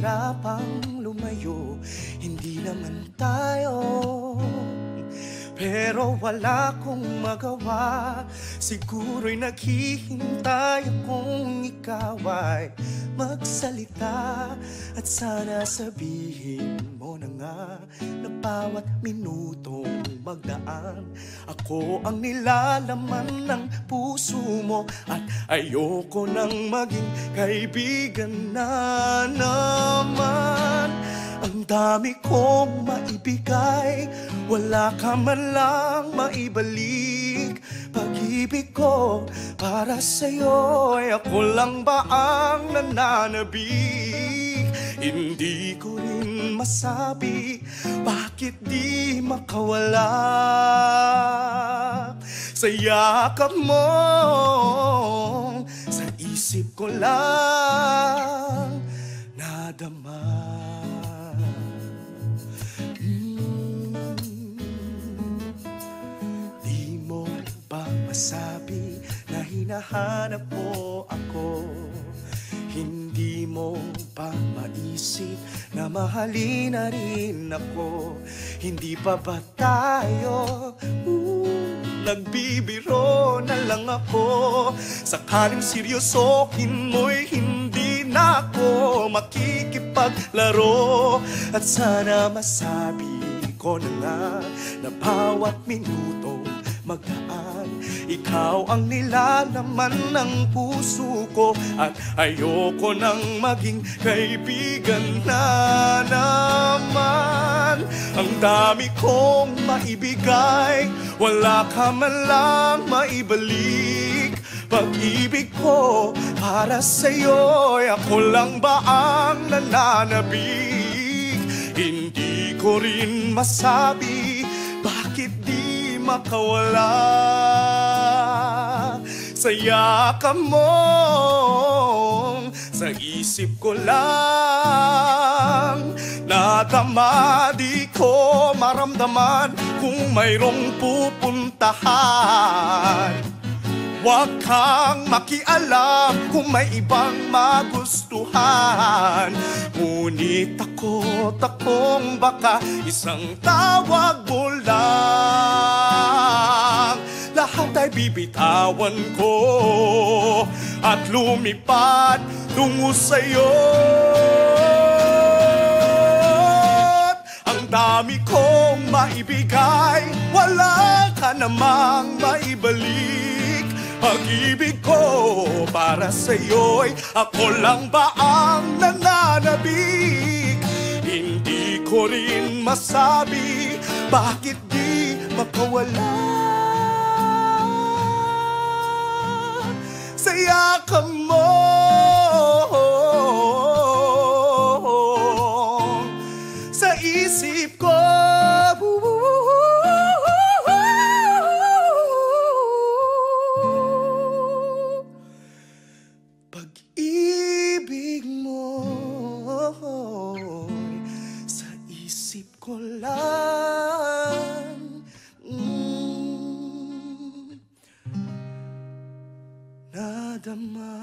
nahihirapang lumayo. Hindi naman tayo, pero wala kong magawa. Siguro'y naghihintay akong ikaw ay magsalita. At sana sabihin mo na nga na bawat minutong magdaan, ako ang nilalaman ng puso mo. At ayoko nang maging kaibigan na naman. Ang dami kong maibigay, wala ka man lang maibalik. Pag-ibig ko para sa'yo ay ako lang ba ang nananabik? Hindi ko rin masabi bakit di makawala sa yakap mo. Sa isip ko lang nadama. Di mo ba masabi na hinahanap mo ako? Hindi mo ba maisip na mahalin na rin ako? Hindi pa ba tayo nagbibiro na lang ako? Sakaling seryosohin mo'y hindi na ako makikipaglaro. At sana masabi ko na nga na bawat minuto magdaan, ikaw ang nilalaman ng puso ko. At ayoko nang maging kaibigan na naman. Ang dami kong maibigay, wala ka man lang maibalik. Pag-ibig ko para sa'yo ay ako lang ba ang nananabik? Hindi ko rin masabi bakit di makawala sa yakap mo. Sa isip ko lang nadama, di ko maramdaman kung mayroong pupuntahan. Huwag kang makialam kung may ibang magustuhan. Ngunit takong baka isang tawag mo lang, lahat ay bibitawan ko at lumipad tungo sa'yo. Ang dami kong maibigay, wala ka namang maibalik. Pag-ibig ko para sa'yo'y ako lang ba ang nananabik? Hindi ko rin masabi bakit di makawala sa yakap mo. Sa isip ko pag-ibig mo, sa isip ko lang nadama.